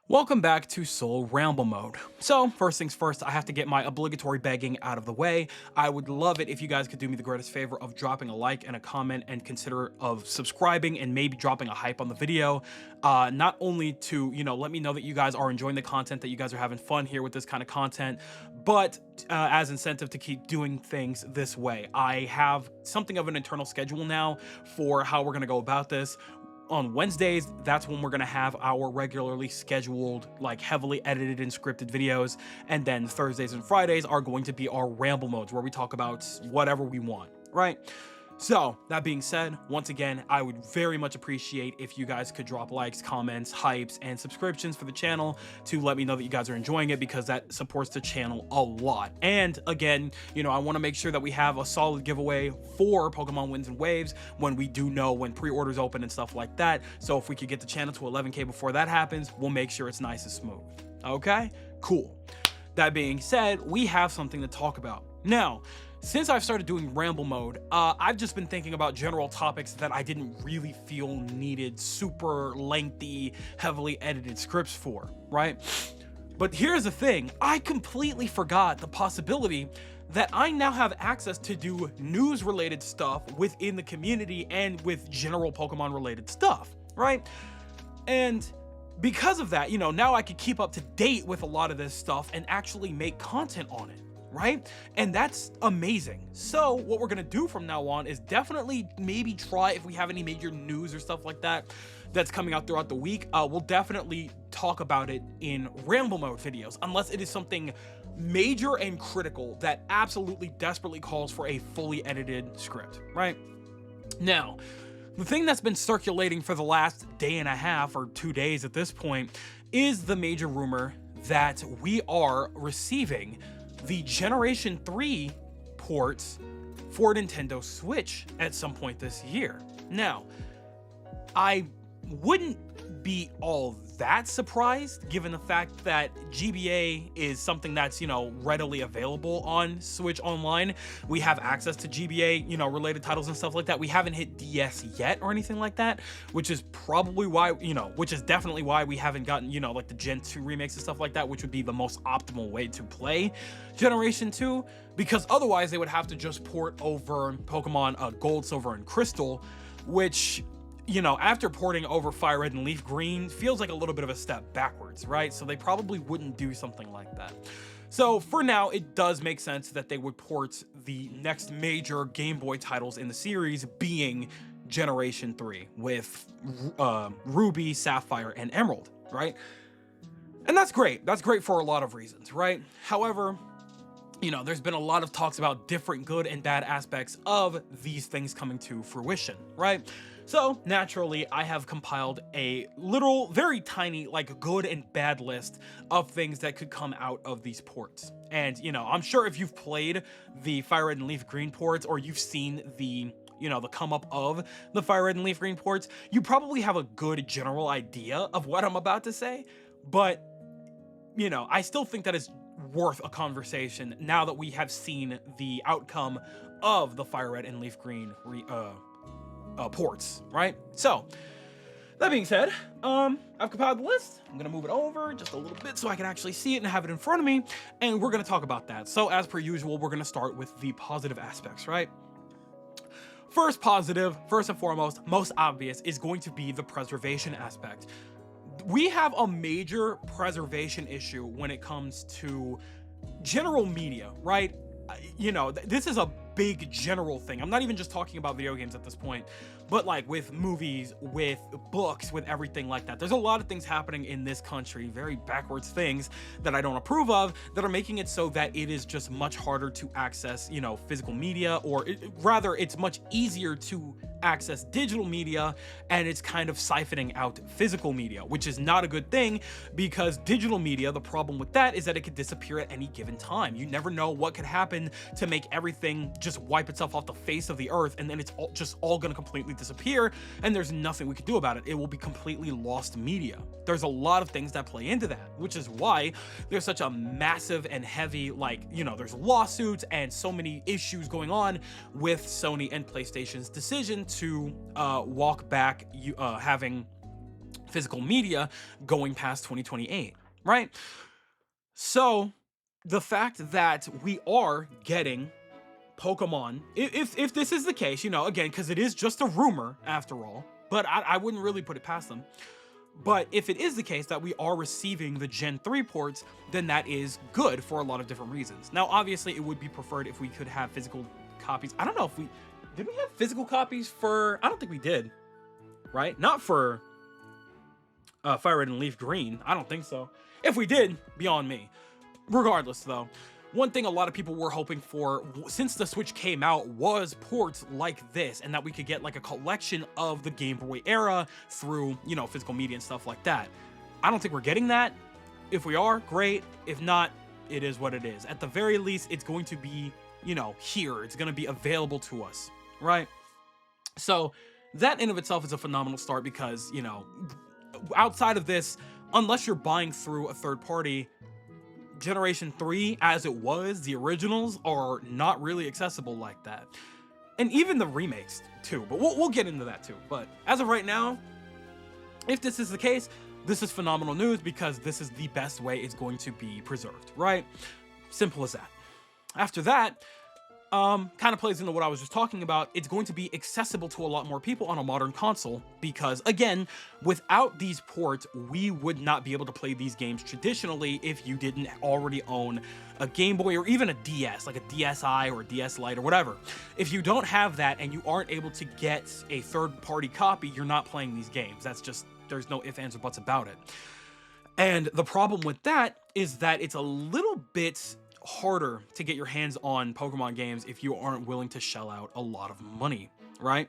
Welcome back to Soul Ramble Mode. So, first things first, I have to get my obligatory begging out of the way. I would love it if you guys could do me the greatest favor of dropping a like and a comment and consider of subscribing and maybe dropping a hype on the video. Not only to, let me know that you guys are enjoying the content, that you guys are having fun here with this kind of content, but as incentive to keep doing things this way. I have something of an internal schedule now for how we're going to go about this. On Wednesdays, that's when we're going to have our regularly scheduled, like heavily edited and scripted videos. And then Thursdays and Fridays are going to be our ramble modes where we talk about whatever we want, right? So that being said, once again, I would very much appreciate if you guys could drop likes, comments, hypes, and subscriptions for the channel to let me know that you guys are enjoying it, because that supports the channel a lot. And again, I want to make sure that we have a solid giveaway for Pokemon Winds and Waves when we do know when pre-orders open and stuff like that. So if we could get the channel to 11K before that happens, we'll make sure it's nice and smooth. Okay, cool. That being said, we have something to talk about. Now, since I've started doing ramble mode, I've just been thinking about general topics that I didn't really feel needed super lengthy, heavily edited scripts for, right? But here's the thing, I completely forgot the possibility that I now have access to do news related stuff within the community and with general Pokemon related stuff, right? And because of that, now I could keep up to date with a lot of this stuff and actually make content on it, right? And that's amazing. So what we're gonna do from now on is definitely maybe try, if we have any major news or stuff like that that's coming out throughout the week, we'll definitely talk about it in ramble mode videos, unless it is something major and critical that absolutely desperately calls for a fully edited script, right? Now, the thing that's been circulating for the last day and a half or 2 days at this point is the major rumor that we are receiving the Generation 3 ports for Nintendo Switch at some point this year. Now, I wouldn't be all that surprised given the fact that GBA is something that's, readily available on Switch Online. We have access to GBA, related titles and stuff like that. We haven't hit DS yet or anything like that, which is probably why, which is definitely why we haven't gotten, like the Gen 2 remakes and stuff like that, which would be the most optimal way to play Generation 2, because otherwise they would have to just port over Pokemon Gold, Silver, and Crystal, which, after porting over Fire Red and Leaf Green, feels like a little bit of a step backwards, right? So they probably wouldn't do something like that. So for now, it does make sense that they would port the next major Game Boy titles in the series being Generation 3 with Ruby, Sapphire, and Emerald, right? And that's great. That's great for a lot of reasons, right? However, there's been a lot of talks about different good and bad aspects of these things coming to fruition, right? So naturally, I have compiled a little, very tiny, like good and bad list of things that could come out of these ports. And, I'm sure if you've played the Fire Red and Leaf Green ports, or you've seen the the come up of the Fire Red and Leaf Green ports, you probably have a good general idea of what I'm about to say. But, I still think that is worth a conversation now that we have seen the outcome of the Fire Red and Leaf Green ports, right? So that being said, I've compiled the list. I'm gonna move it over just a little bit so I can actually see it and have it in front of me, and we're gonna talk about that. So as per usual, we're gonna start with the positive aspects, right? First positive, first and foremost, most obvious, is going to be the preservation aspect. We have a major preservation issue when it comes to general media, right? This is a big general thing. I'm not even just talking about video games at this point, but like with movies, with books, with everything like that. There's a lot of things happening in this country, very backwards things that I don't approve of, that are making it so that it is just much harder to access, physical media, or rather it's much easier to access digital media, and it's kind of siphoning out physical media, which is not a good thing, because digital media, the problem with that is that it could disappear at any given time. You never know what could happen to make everything just wipe itself off the face of the earth, and then it's just all gonna completely disappear, and there's nothing we can do about it. It will be completely lost media. There's a lot of things that play into that, which is why there's such a massive and heavy, there's lawsuits and so many issues going on with Sony and PlayStation's decision to walk back having physical media going past 2028, right? So the fact that we are getting Pokemon, if this is the case, you know, again, because it is just a rumor after all, but I wouldn't really put it past them. But if it is the case that we are receiving the Gen 3 ports, then that is good for a lot of different reasons. Now, obviously, it would be preferred if we could have physical copies. I don't know if did we have physical copies for, I don't think we did, right? Not for Fire Red and Leaf Green. I don't think so. If we did, beyond me. Regardless, though, one thing a lot of people were hoping for since the Switch came out was ports like this, and that we could get like a collection of the Game Boy era through, you know, physical media and stuff like that. I don't think we're getting that. If we are, great. If not, it is what it is. At the very least, it's going to be, you know, here. It's going to be available to us, right? So that in of itself is a phenomenal start because, you know, outside of this, unless you're buying through a third party, Generation 3, as it was, the originals are not really accessible like that. And even the remakes, too. But we'll get into that, too. But as of right now, if this is the case, this is phenomenal news because this is the best way it's going to be preserved, right? Simple as that. After that, kind of plays into what I was just talking about. It's going to be accessible to a lot more people on a modern console because, again, without these ports, we would not be able to play these games traditionally if you didn't already own a Game Boy or even a DS, like a DSi or a DS Lite or whatever. If you don't have that and you aren't able to get a third-party copy, you're not playing these games. That's just, there's no ifs, ands, or buts about it. And the problem with that is that it's a little bit harder to get your hands on Pokemon games if you aren't willing to shell out a lot of money, right?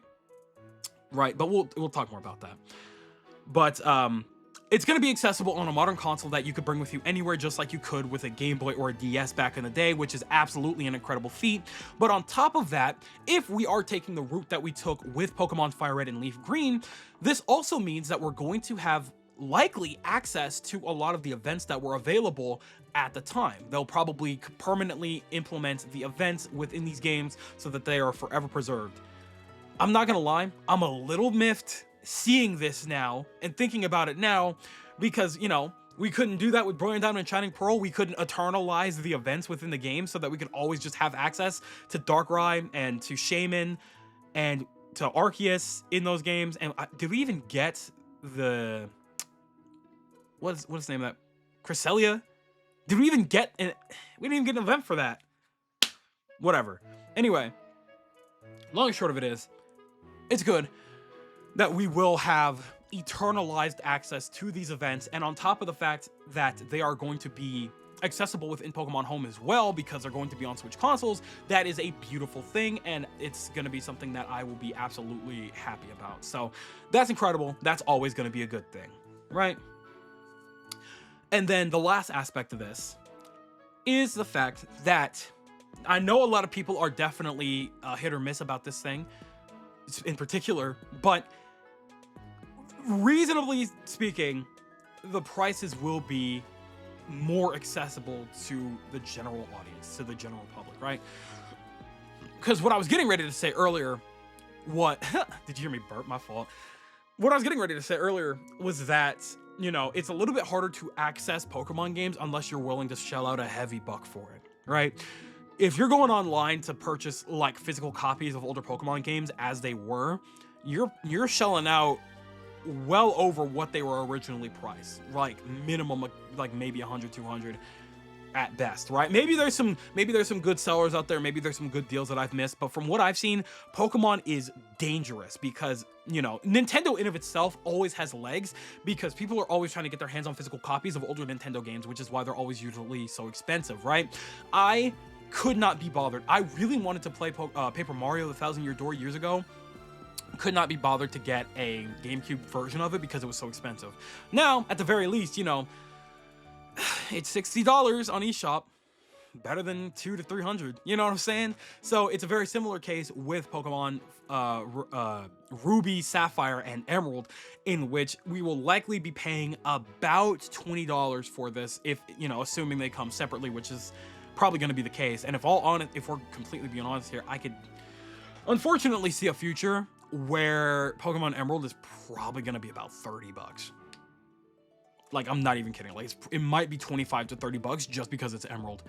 But we'll talk more about that. But it's going to be accessible on a modern console that you could bring with you anywhere, just like you could with a Game Boy or a DS back in the day, which is absolutely an incredible feat. But on top of that, if we are taking the route that we took with Pokemon Fire Red and Leaf Green, this also means that we're going to have likely access to a lot of the events that were available at the time. They'll probably permanently implement the events within these games so that they are forever preserved. I'm not gonna lie, I'm a little miffed seeing this now and thinking about it now because, you know, we couldn't do that with Brilliant Diamond and Shining Pearl. We couldn't eternalize the events within the game so that we could always just have access to Darkrai and to Shaman and to Arceus in those games. And did we even get the... What's the name of that? Cresselia? Did we even get an... We didn't even get an event for that. Whatever. Anyway, long and short of it is, it's good that we will have eternalized access to these events, and on top of the fact that they are going to be accessible within Pokemon Home as well because they're going to be on Switch consoles, that is a beautiful thing, and it's going to be something that I will be absolutely happy about. So that's incredible. That's always going to be a good thing, right? And then the last aspect of this is the fact that I know a lot of people are definitely hit or miss about this thing in particular, but reasonably speaking, the prices will be more accessible to the general audience, to the general public, right? Because what I was getting ready to say earlier, did you hear me burp? My fault. What I was getting ready to say earlier was that, you know, it's a little bit harder to access Pokemon games unless you're willing to shell out a heavy buck for it, right? If you're going online to purchase like physical copies of older Pokemon games as they were, you're shelling out well over what they were originally priced, like minimum, like maybe 100, 200 at best, right? Maybe there's some good sellers out there, maybe there's some good deals that I've missed, but from what I've seen, Pokemon is dangerous because, you know, Nintendo in of itself always has legs because people are always trying to get their hands on physical copies of older Nintendo games, which is why they're always usually so expensive, right? I could not be bothered. I really wanted to play Paper Mario: The Thousand Year Door years ago. Could not be bothered to get a GameCube version of it because it was so expensive. Now, at the very least, you know, it's $60 on eShop, better than $200 to $300. You know what I'm saying? So it's a very similar case with Pokemon Ruby, Sapphire, and Emerald, in which we will likely be paying about $20 for this, if, you know, assuming they come separately, which is probably going to be the case. And if we're completely being honest here, I could unfortunately see a future where Pokemon Emerald is probably going to be about $30. like, I'm not even kidding. Like, it might be 25 to 30 bucks just because it's Emerald.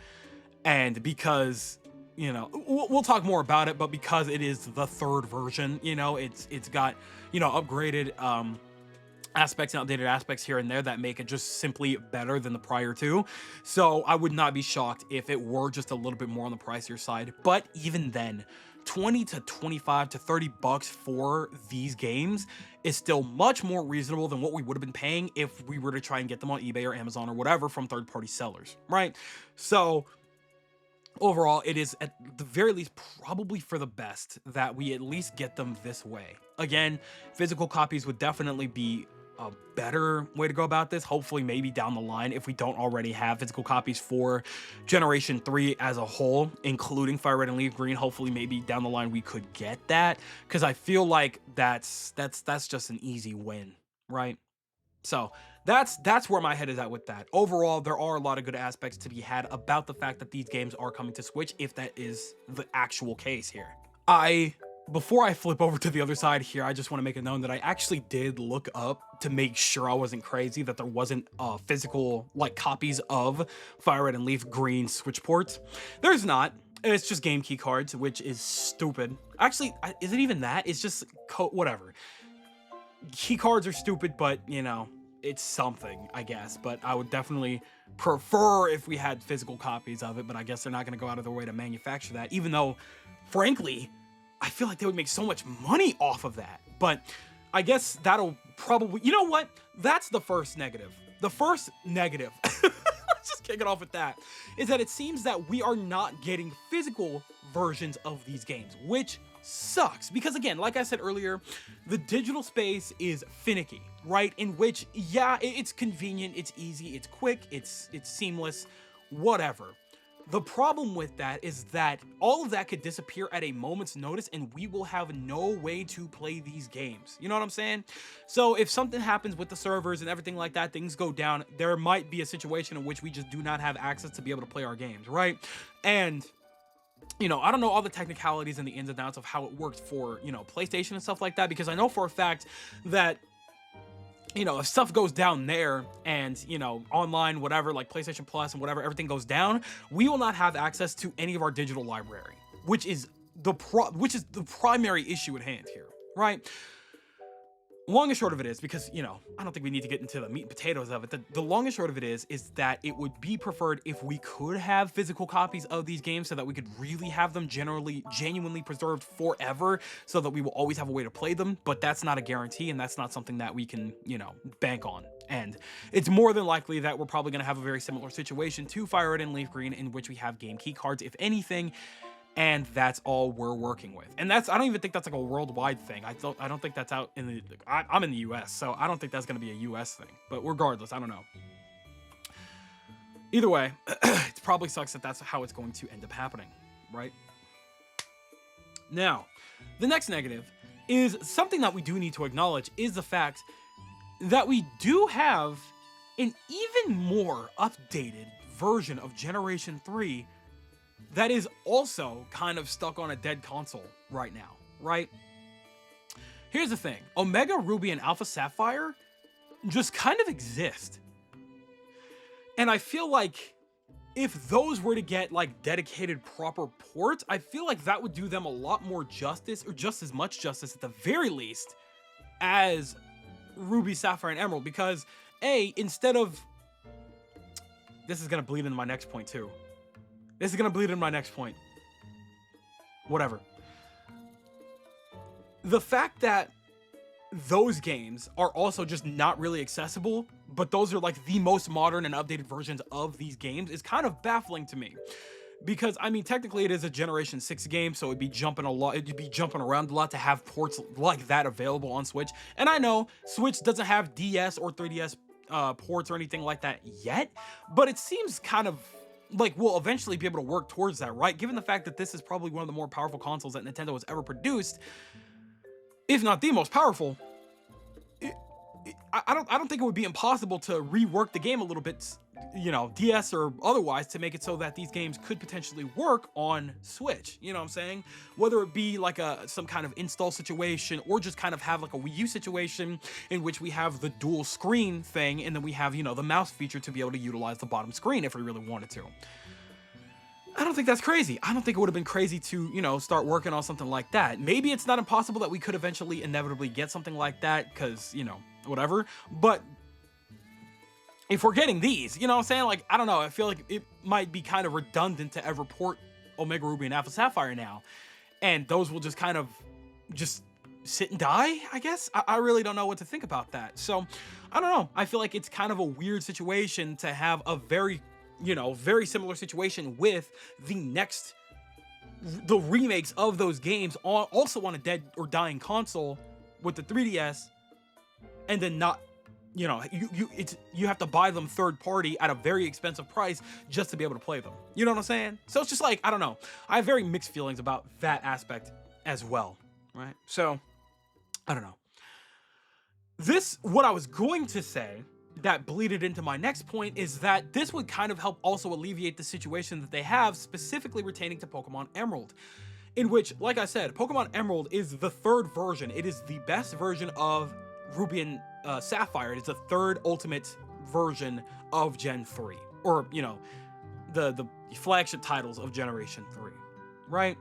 And because, you know, we'll talk more about it, but because it is the third version, you know, it's got, you know, upgraded aspects and updated aspects here and there that make it just simply better than the prior two. So I would not be shocked if it were just a little bit more on the pricier side. But even then, 20 to 25 to 30 bucks for these games is still much more reasonable than what we would have been paying if we were to try and get them on eBay or Amazon or whatever from third-party sellers, right? So overall, it is at the very least probably for the best that we at least get them this way. Again, physical copies would definitely be a better way to go about this. Hopefully, maybe down the line, if we don't already have physical copies for Generation 3 as a whole, including Fire Red and Leaf Green, hopefully maybe down the line we could get that, because I feel like that's just an easy win, right? So that's where my head is at with that. Overall, there are a lot of good aspects to be had about the fact that these games are coming to Switch, if that is the actual case here. Before I flip over to the other side here, I just want to make it known that I actually did look up to make sure I wasn't crazy, that there wasn't physical, like, copies of Fire Red and Leaf Green Switch ports. There's not. It's just game key cards, which is stupid. Actually, is it even that? It's just whatever. Key cards are stupid, but, you know, it's something, I guess. But I would definitely prefer if we had physical copies of it, but I guess they're not going to go out of their way to manufacture that, even though, frankly, I feel like they would make so much money off of that. But I guess that'll probably, you know what? That's the first negative. The first negative, let's just kick it off with that, is that it seems that we are not getting physical versions of these games, which sucks. Because again, like I said earlier, the digital space is finicky, right? In which, yeah, it's convenient, it's easy, it's quick, it's seamless, whatever. The problem with that is that all of that could disappear at a moment's notice and we will have no way to play these games. You know what I'm saying? So if something happens with the servers and everything like that, things go down, there might be a situation in which we just do not have access to be able to play our games, right? And, you know, I don't know all the technicalities and the ins and outs of how it works for, you know, PlayStation and stuff like that, because I know for a fact that, you know, if stuff goes down there and, you know, online, whatever, like PlayStation Plus and whatever, everything goes down, we will not have access to any of our digital library, which is the primary issue at hand here, right? Long and short of it is, because, you know, I don't think we need to get into the meat and potatoes of it. The long and short of it is that it would be preferred if we could have physical copies of these games so that we could really have them genuinely preserved forever so that we will always have a way to play them. But that's not a guarantee, and that's not something that we can, you know, bank on. And it's more than likely that we're probably going to have a very similar situation to Fire Red and Leaf Green, in which we have game key cards, if anything, and that's all we're working with. And that's, I don't even think that's like a worldwide thing. I don't think that's out in the, I'm in the US, so I don't think that's going to be a US thing. But regardless, I don't know. Either way, it probably sucks that that's how it's going to end up happening, right? Now, the next negative is something that we do need to acknowledge, is the fact that we do have an even more updated version of Generation 3 that is also kind of stuck on a dead console right now, right? Here's the thing. Omega Ruby and Alpha Sapphire just kind of exist. And I feel like if those were to get, like, dedicated proper ports, I feel like that would do them a lot more justice, or just as much justice at the very least, as Ruby, Sapphire, and Emerald. Because, instead of... This is going to bleed into my next point, too. This is going to bleed into my next point. Whatever. The fact that those games are also just not really accessible, but those are like the most modern and updated versions of these games, is kind of baffling to me. Because, I mean, technically it is a Generation 6 game, so it'd be jumping around a lot to have ports like that available on Switch. And I know Switch doesn't have DS or 3DS ports or anything like that yet, but it seems kind of like we'll eventually be able to work towards that, right? Given the fact that this is probably one of the more powerful consoles that Nintendo has ever produced, if not the most powerful, I don't think it would be impossible to rework the game a little bit, you know, DS or otherwise, to make it so that these games could potentially work on Switch. You know what I'm saying? Whether it be like some kind of install situation, or just kind of have like a Wii U situation in which we have the dual screen thing, and then we have, you know, the mouse feature to be able to utilize the bottom screen if we really wanted to. I don't think that's crazy. I don't think it would have been crazy to, you know, start working on something like that. Maybe it's not impossible that we could eventually inevitably get something like that, because, you know, whatever. But if we're getting these, you know what I'm saying? Like, I don't know. I feel like it might be kind of redundant to ever port Omega Ruby and Alpha Sapphire now. And those will just kind of just sit and die, I guess. I really don't know what to think about that. So, I don't know. I feel like it's kind of a weird situation to have a very, you know, very similar situation with the remakes of those games also on a dead or dying console with the 3DS, and then not, you know, you have to buy them third party at a very expensive price just to be able to play them. You know what I'm saying? So it's just like, I don't know. I have very mixed feelings about that aspect as well, right? So, I don't know. What I was going to say that bleeded into my next point is that this would kind of help also alleviate the situation that they have, specifically retaining to Pokemon Emerald, in which, like I said, Pokemon Emerald is the third version. It is the best version of Ruby and Sapphire. It is the third ultimate version of Gen 3, or, you know, the flagship titles of Generation 3, right?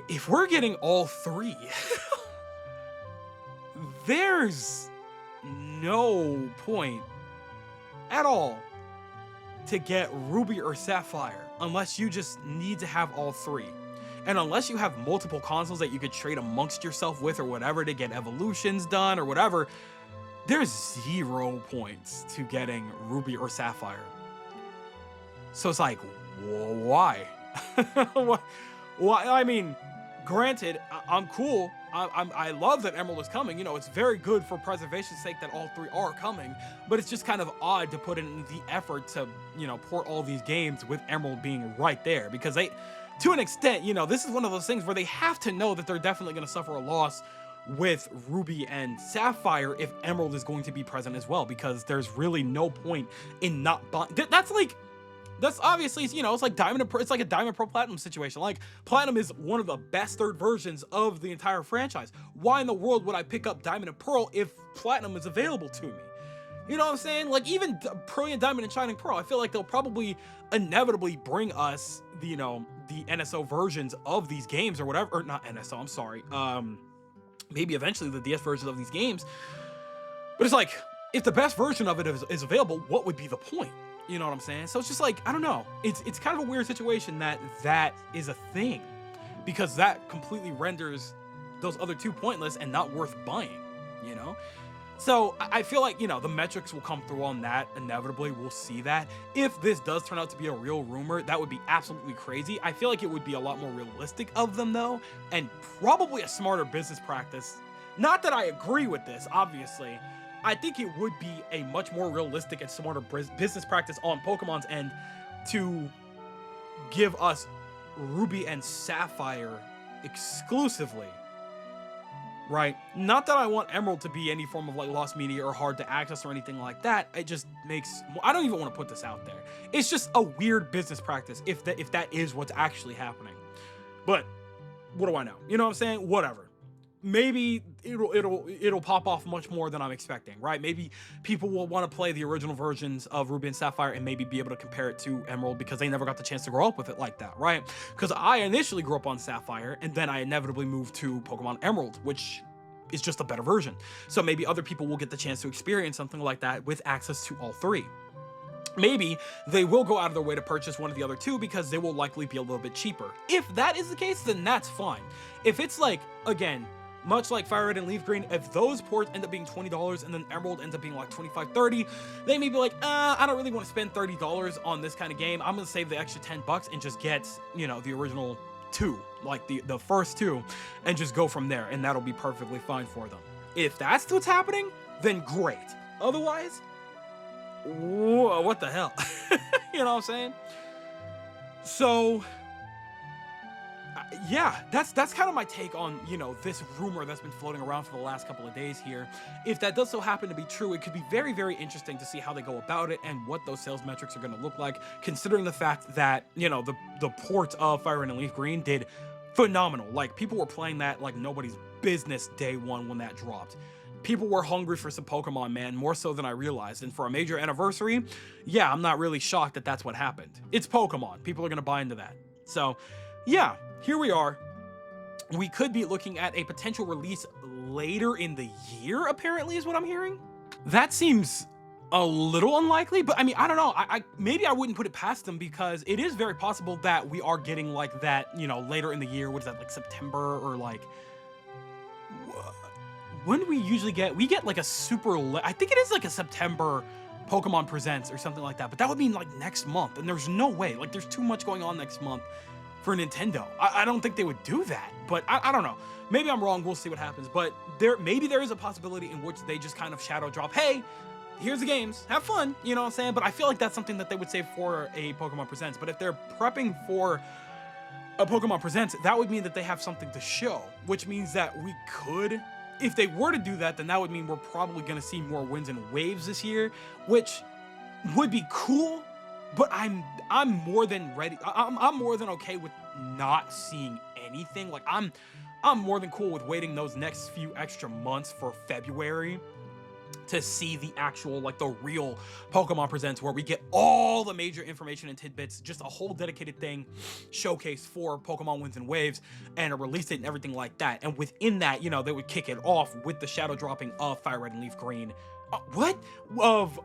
If we're getting all three, there's no point at all to get Ruby or Sapphire unless you just need to have all three. And unless you have multiple consoles that you could trade amongst yourself with or whatever to get evolutions done or whatever, there's 0 points to getting Ruby or Sapphire. So it's like, why? Why? I mean, granted, I'm cool. I love that Emerald is coming. You know, it's very good for preservation's sake that all three are coming, but it's just kind of odd to put in the effort to, you know, port all these games with Emerald being right there, because they, to an extent, you know, this is one of those things where they have to know that they're definitely going to suffer a loss with Ruby and Sapphire if Emerald is going to be present as well, because there's really no point in not buying. That's obviously, you know, it's like Diamond and Pearl, it's like a Diamond Pro Platinum situation. Like, Platinum is one of the best third versions of the entire franchise. Why in the world would I pick up Diamond and Pearl if Platinum is available to me? You know what I'm saying? Like, even Brilliant Diamond and Shining Pearl, I feel like they'll probably inevitably bring us, the, you know, the NSO versions of these games or whatever, or not NSO, I'm sorry. Maybe eventually the DS versions of these games. But it's like, if the best version of it is available, what would be the point? You know what I'm saying? So it's just like, I don't know. It's kind of a weird situation that is a thing, because that completely renders those other two pointless and not worth buying, you know? So I feel like, you know, the metrics will come through on that inevitably. We'll see that. If this does turn out to be a real rumor, that would be absolutely crazy. I feel like it would be a lot more realistic of them, though, and probably a smarter business practice. Not that I agree with this, obviously. I think it would be a much more realistic and smarter business practice on Pokemon's end to give us Ruby and Sapphire exclusively, right? Not that I want Emerald to be any form of like lost media or hard to access or anything like that. It just makes, I don't even want to put this out there. It's just a weird business practice if that is what's actually happening. But what do I know? You know what I'm saying? Whatever. Maybe it'll pop off much more than I'm expecting, right? Maybe people will want to play the original versions of Ruby and Sapphire and maybe be able to compare it to Emerald because they never got the chance to grow up with it like that, right? Because I initially grew up on Sapphire and then I inevitably moved to Pokemon Emerald, which is just a better version. So maybe other people will get the chance to experience something like that with access to all three. Maybe they will go out of their way to purchase one of the other two because they will likely be a little bit cheaper. If that is the case, then that's fine. If it's like, again, much like Fire Red and Leaf Green, if those ports end up being $20 and then Emerald ends up being like $25, $30, they may be like, I don't really want to spend $30 on this kind of game. I'm going to save the extra $10 and just get, you know, the original two, like the first two, and just go from there. And that'll be perfectly fine for them. If that's what's happening, then great. Otherwise, whoa, what the hell? You know what I'm saying? So yeah, that's kind of my take on, you know, this rumor that's been floating around for the last couple of days here. If that does so happen to be true, it could be very, very interesting to see how they go about it and what those sales metrics are going to look like, considering the fact that, you know, the port of Fire Red and Leaf Green did phenomenal. Like, people were playing that like nobody's business day one when that dropped. People were hungry for some Pokemon, man, more so than I realized. And for a major anniversary, yeah, I'm not really shocked that that's what happened. It's Pokemon. People are going to buy into that. So, yeah, here we are. We could be looking at a potential release later in the year, apparently, is what I'm hearing. That seems a little unlikely, but I mean, I don't know. Maybe I wouldn't put it past them, because it is very possible that we are getting like that, you know, later in the year. What is that, like September, or like, when do we usually get? We get like a super, I think it is like a September Pokemon Presents or something like that, but that would mean like next month, and there's no way. Like, there's too much going on next month for Nintendo. I don't think they would do that, but I don't know. Maybe I'm wrong. We'll see what happens. But maybe there is a possibility in which they just kind of shadow drop, hey, here's the games, have fun, you know what I'm saying? But I feel like that's something that they would save for a Pokemon Presents. But if they're prepping for a Pokemon Presents, that would mean that they have something to show, which means that we could, if they were to do that, then that would mean we're probably going to see more Winds and Waves this year, which would be cool. But I'm more than ready. I'm more than okay with not seeing anything. Like, I'm more than cool with waiting those next few extra months for February to see the actual, like, the real Pokemon Presents, where we get all the major information and tidbits, just a whole dedicated thing, showcase for Pokemon Winds and Waves, and a release date and everything like that. And within that, you know, they would kick it off with the shadow dropping of Fire Red and Leaf Green, of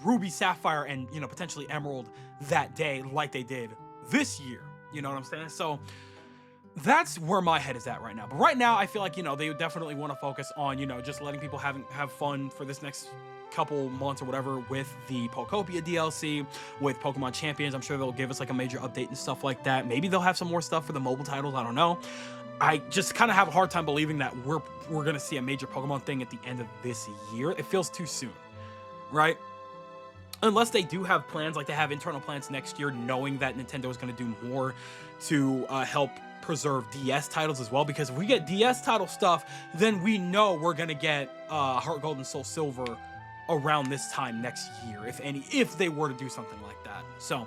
Ruby, Sapphire, and, you know, potentially Emerald that day, like they did this year. You know what I'm saying? So that's where my head is at right now. But right now, I feel like, you know, they would definitely want to focus on, you know, just letting people have fun for this next couple months or whatever with the Pokopia DLC, with Pokemon Champions. I'm sure they'll give us like a major update and stuff like that. Maybe they'll have some more stuff for the mobile titles. I don't know. I just kind of have a hard time believing that we're going to see a major Pokemon thing at the end of this year. It feels too soon, right? Unless they do have plans, like they have internal plans next year, knowing that Nintendo is going to do more to help preserve DS titles as well. Because if we get DS title stuff, then we know we're going to get Heart Gold and Soul Silver around this time next year, if they were to do something like that. So,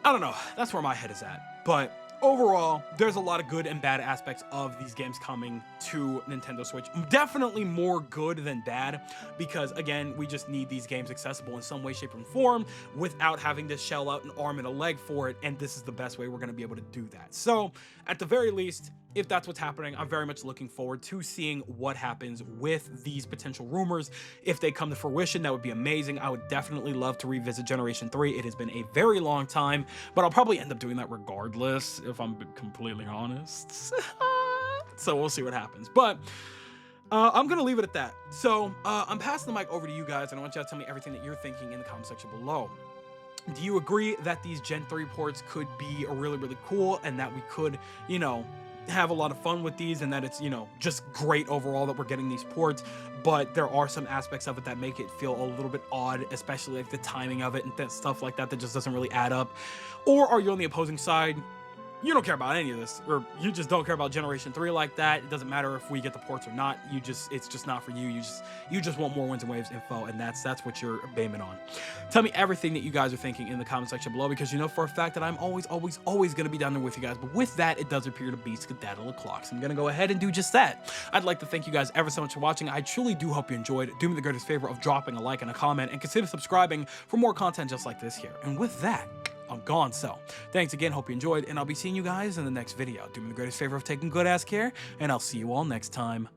I don't know. That's where my head is at. But overall, there's a lot of good and bad aspects of these games coming to Nintendo Switch. Definitely more good than bad, because again, we just need these games accessible in some way, shape, and form without having to shell out an arm and a leg for it, and this is the best way we're going to be able to do that. So, at the very least, if that's what's happening, I'm very much looking forward to seeing what happens with these potential rumors. If they come to fruition, that would be amazing. I would definitely love to revisit Generation 3. It has been a very long time, but I'll probably end up doing that regardless, if I'm completely honest. So we'll see what happens. But I'm going to leave it at that. So I'm passing the mic over to you guys, and I want you to tell me everything that you're thinking in the comment section below. Do you agree that these Gen 3 ports could be really, really cool, and that we could, you know, have a lot of fun with these, and that it's, you know, just great overall that we're getting these ports? But there are some aspects of it that make it feel a little bit odd, especially like the timing of it and stuff like that just doesn't really add up? Or are you on the opposing side? You don't care about any of this, or you just don't care about Generation 3 like that. It doesn't matter if we get the ports or not. It's just not for you. You just want more Winds and Waves info, and that's what you're aiming on. Tell me everything that you guys are thinking in the comment section below, because you know for a fact that I'm always going to be down there with you guys. But with that, it does appear to be skedaddle o'clock, so I'm going to go ahead and do just that. I'd like to thank you guys ever so much for watching. I truly do hope you enjoyed. Do me the greatest favor of dropping a like and a comment, and consider subscribing for more content just like this here. And with that, I'm gone. So thanks again, hope you enjoyed, and I'll be seeing you guys in the next video. Do me the greatest favor of taking good ass care, and I'll see you all next time.